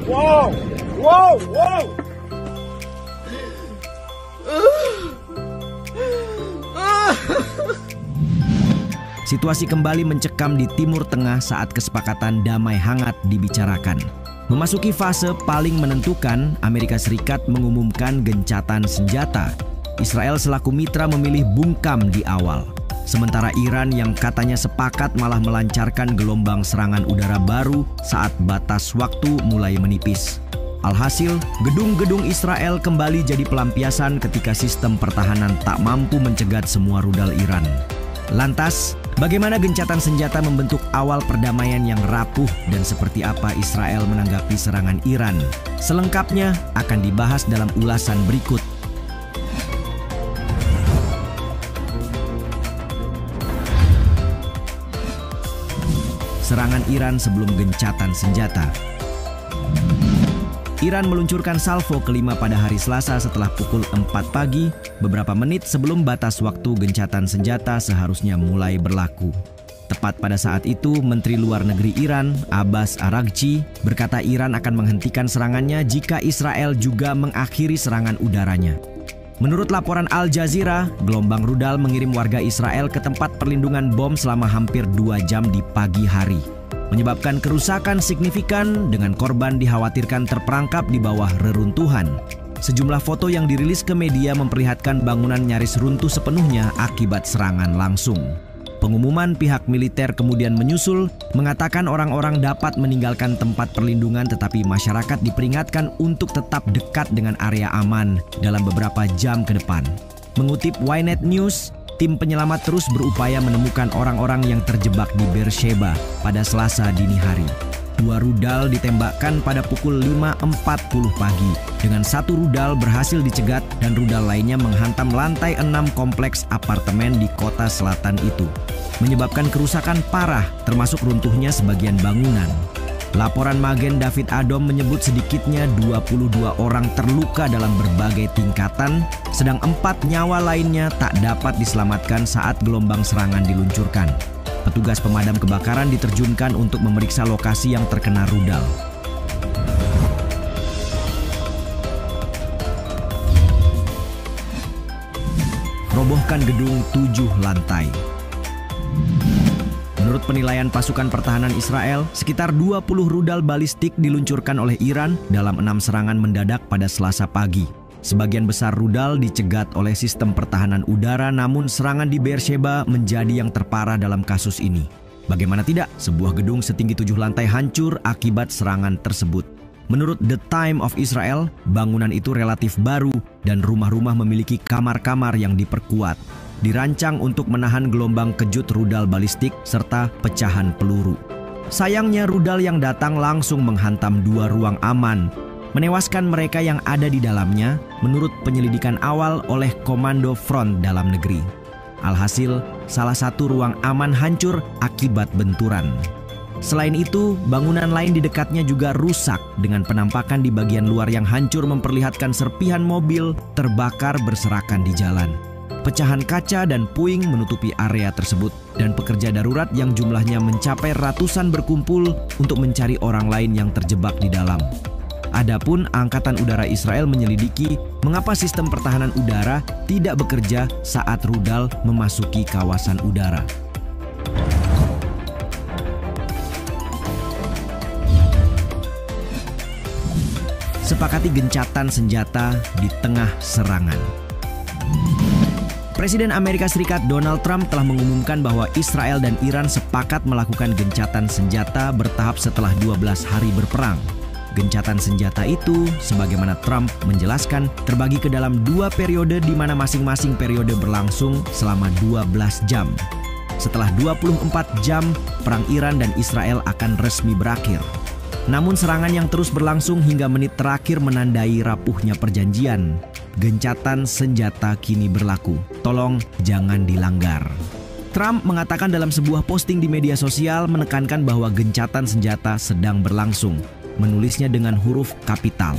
Wow, wow, wow. Situasi kembali mencekam di Timur Tengah saat kesepakatan damai hangat dibicarakan. Memasuki fase paling menentukan, Amerika Serikat mengumumkan gencatan senjata. Israel selaku mitra memilih bungkam di awal. Sementara Iran yang katanya sepakat malah melancarkan gelombang serangan udara baru saat batas waktu mulai menipis. Alhasil, gedung-gedung Israel kembali jadi pelampiasan ketika sistem pertahanan tak mampu mencegat semua rudal Iran. Lantas, bagaimana gencatan senjata membentuk awal perdamaian yang rapuh dan seperti apa Israel menanggapi serangan Iran? Selengkapnya akan dibahas dalam ulasan berikut. Serangan Iran sebelum gencatan senjata. Iran meluncurkan salvo kelima pada hari Selasa setelah pukul 4 pagi, beberapa menit sebelum batas waktu gencatan senjata seharusnya mulai berlaku. Tepat pada saat itu, Menteri Luar Negeri Iran, Abbas Araghchi, berkata Iran akan menghentikan serangannya jika Israel juga mengakhiri serangan udaranya. Menurut laporan Al Jazeera, gelombang rudal mengirim warga Israel ke tempat perlindungan bom selama hampir 2 jam di pagi hari, menyebabkan kerusakan signifikan dengan korban dikhawatirkan terperangkap di bawah reruntuhan. Sejumlah foto yang dirilis ke media memperlihatkan bangunan nyaris runtuh sepenuhnya akibat serangan langsung. Pengumuman pihak militer kemudian menyusul, mengatakan orang-orang dapat meninggalkan tempat perlindungan tetapi masyarakat diperingatkan untuk tetap dekat dengan area aman dalam beberapa jam ke depan. Mengutip Ynet News, tim penyelamat terus berupaya menemukan orang-orang yang terjebak di Beersheba pada Selasa dini hari. 2 rudal ditembakkan pada pukul 5.40 pagi. Dengan 1 rudal berhasil dicegat dan rudal lainnya menghantam lantai 6 kompleks apartemen di kota selatan itu, menyebabkan kerusakan parah termasuk runtuhnya sebagian bangunan. Laporan Magen David Adom menyebut sedikitnya 22 orang terluka dalam berbagai tingkatan, sedang 4 nyawa lainnya tak dapat diselamatkan saat gelombang serangan diluncurkan. Petugas pemadam kebakaran diterjunkan untuk memeriksa lokasi yang terkena rudal. Robohkan gedung 7 lantai. Menurut penilaian pasukan pertahanan Israel, sekitar 20 rudal balistik diluncurkan oleh Iran dalam 6 serangan mendadak pada Selasa pagi. Sebagian besar rudal dicegat oleh sistem pertahanan udara, namun serangan di Beersheba menjadi yang terparah dalam kasus ini. Bagaimana tidak, sebuah gedung setinggi 7 lantai hancur akibat serangan tersebut. Menurut The Time of Israel, bangunan itu relatif baru dan rumah-rumah memiliki kamar-kamar yang diperkuat. Dirancang untuk menahan gelombang kejut rudal balistik serta pecahan peluru. Sayangnya rudal yang datang langsung menghantam 2 ruang aman, menewaskan mereka yang ada di dalamnya menurut penyelidikan awal oleh Komando Front Dalam Negeri. Alhasil, salah satu ruang aman hancur akibat benturan. Selain itu, bangunan lain di dekatnya juga rusak dengan penampakan di bagian luar yang hancur memperlihatkan serpihan mobil terbakar berserakan di jalan. Pecahan kaca dan puing menutupi area tersebut dan pekerja darurat yang jumlahnya mencapai ratusan berkumpul untuk mencari orang lain yang terjebak di dalam. Adapun Angkatan Udara Israel menyelidiki mengapa sistem pertahanan udara tidak bekerja saat rudal memasuki kawasan udara. Sepakati gencatan senjata di tengah serangan. Presiden Amerika Serikat Donald Trump telah mengumumkan bahwa Israel dan Iran sepakat melakukan gencatan senjata bertahap setelah 12 hari berperang. Gencatan senjata itu, sebagaimana Trump menjelaskan, terbagi ke dalam 2 periode di mana masing-masing periode berlangsung selama 12 jam. Setelah 24 jam, perang Iran dan Israel akan resmi berakhir. Namun serangan yang terus berlangsung hingga menit terakhir menandai rapuhnya perjanjian. Gencatan senjata kini berlaku. Tolong jangan dilanggar. Trump mengatakan dalam sebuah posting di media sosial menekankan bahwa gencatan senjata sedang berlangsung. Menulisnya dengan huruf kapital.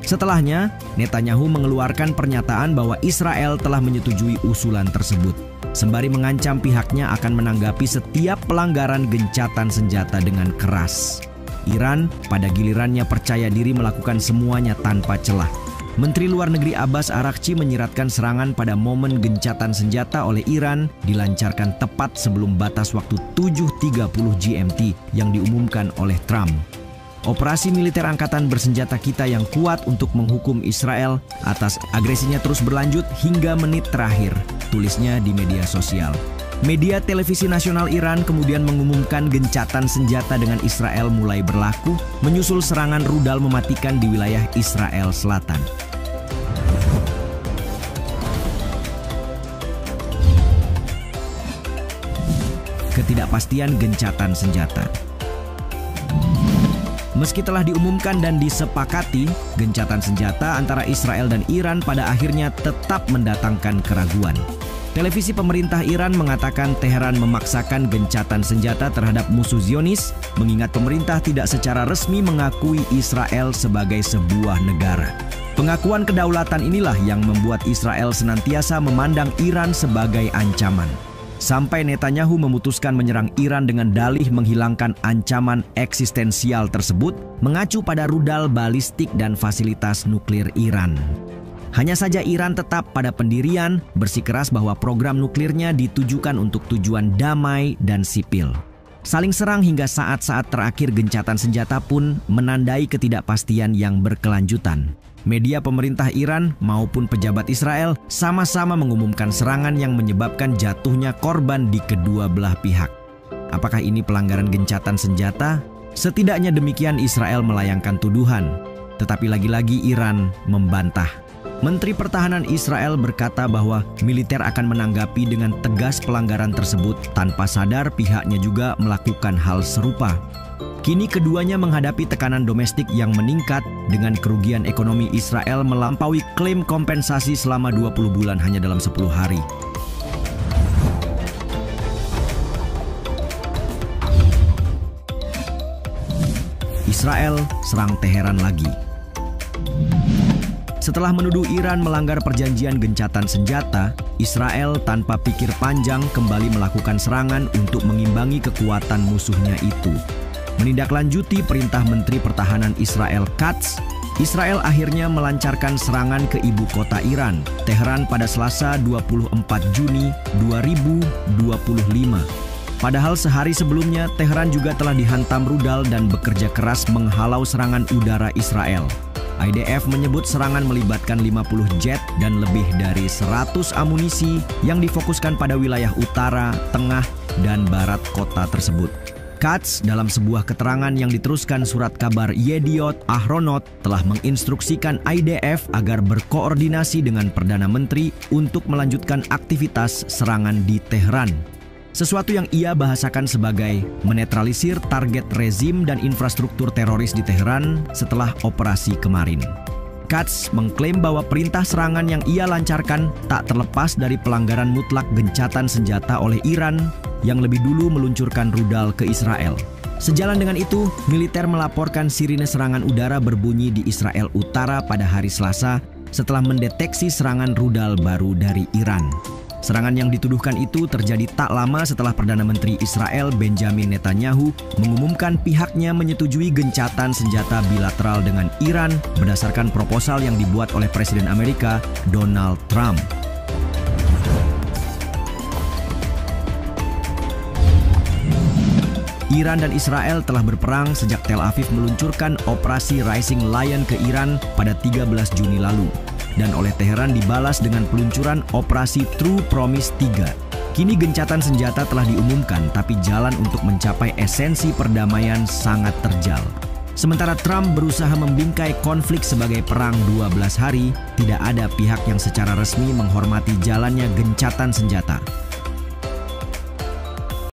Setelahnya, Netanyahu mengeluarkan pernyataan bahwa Israel telah menyetujui usulan tersebut, sembari mengancam pihaknya akan menanggapi setiap pelanggaran gencatan senjata dengan keras. Iran pada gilirannya percaya diri melakukan semuanya tanpa celah. Menteri Luar Negeri Abbas Araghchi menyiratkan serangan pada momen gencatan senjata oleh Iran dilancarkan tepat sebelum batas waktu 7.30 GMT yang diumumkan oleh Trump. Operasi militer angkatan bersenjata kita yang kuat untuk menghukum Israel atas agresinya terus berlanjut hingga menit terakhir, tulisnya di media sosial. Media televisi nasional Iran kemudian mengumumkan gencatan senjata dengan Israel mulai berlaku, menyusul serangan rudal mematikan di wilayah Israel Selatan. Ketidakpastian gencatan senjata. Meski telah diumumkan dan disepakati, gencatan senjata antara Israel dan Iran pada akhirnya tetap mendatangkan keraguan. Televisi pemerintah Iran mengatakan Teheran memaksakan gencatan senjata terhadap musuh Zionis, mengingat pemerintah tidak secara resmi mengakui Israel sebagai sebuah negara. Pengakuan kedaulatan inilah yang membuat Israel senantiasa memandang Iran sebagai ancaman. Sampai Netanyahu memutuskan menyerang Iran dengan dalih menghilangkan ancaman eksistensial tersebut, mengacu pada rudal balistik dan fasilitas nuklir Iran. Hanya saja Iran tetap pada pendirian, bersikeras bahwa program nuklirnya ditujukan untuk tujuan damai dan sipil. Saling serang hingga saat-saat terakhir gencatan senjata pun menandai ketidakpastian yang berkelanjutan. Media pemerintah Iran maupun pejabat Israel sama-sama mengumumkan serangan yang menyebabkan jatuhnya korban di kedua belah pihak. Apakah ini pelanggaran gencatan senjata? Setidaknya demikian Israel melayangkan tuduhan. Tetapi lagi-lagi Iran membantah. Menteri Pertahanan Israel berkata bahwa militer akan menanggapi dengan tegas pelanggaran tersebut tanpa sadar pihaknya juga melakukan hal serupa. Kini keduanya menghadapi tekanan domestik yang meningkat dengan kerugian ekonomi Israel melampaui klaim kompensasi selama 20 bulan hanya dalam 10 hari. Israel serang Teheran lagi. Setelah menuduh Iran melanggar perjanjian gencatan senjata, Israel tanpa pikir panjang kembali melakukan serangan untuk mengimbangi kekuatan musuhnya itu. Menindaklanjuti perintah Menteri Pertahanan Israel Katz, Israel akhirnya melancarkan serangan ke ibu kota Iran, Teheran pada Selasa 24 Juni 2025. Padahal sehari sebelumnya Teheran juga telah dihantam rudal dan bekerja keras menghalau serangan udara Israel. IDF menyebut serangan melibatkan 50 jet dan lebih dari 100 amunisi yang difokuskan pada wilayah utara, tengah, dan barat kota tersebut. Katz dalam sebuah keterangan yang diteruskan surat kabar Yediot Ahronot telah menginstruksikan IDF agar berkoordinasi dengan Perdana Menteri untuk melanjutkan aktivitas serangan di Teheran. Sesuatu yang ia bahasakan sebagai menetralisir target rezim dan infrastruktur teroris di Teheran setelah operasi kemarin. Katz mengklaim bahwa perintah serangan yang ia lancarkan tak terlepas dari pelanggaran mutlak gencatan senjata oleh Iran yang lebih dulu meluncurkan rudal ke Israel. Sejalan dengan itu, militer melaporkan sirine serangan udara berbunyi di Israel Utara pada hari Selasa setelah mendeteksi serangan rudal baru dari Iran. Serangan yang dituduhkan itu terjadi tak lama setelah Perdana Menteri Israel Benjamin Netanyahu mengumumkan pihaknya menyetujui gencatan senjata bilateral dengan Iran berdasarkan proposal yang dibuat oleh Presiden Amerika Donald Trump. Iran dan Israel telah berperang sejak Tel Aviv meluncurkan operasi Rising Lion ke Iran pada 13 Juni lalu. Dan oleh Teheran dibalas dengan peluncuran operasi True Promise 3. Kini gencatan senjata telah diumumkan, tapi jalan untuk mencapai esensi perdamaian sangat terjal. Sementara Trump berusaha membingkai konflik sebagai perang 12 hari, tidak ada pihak yang secara resmi menghormati jalannya gencatan senjata.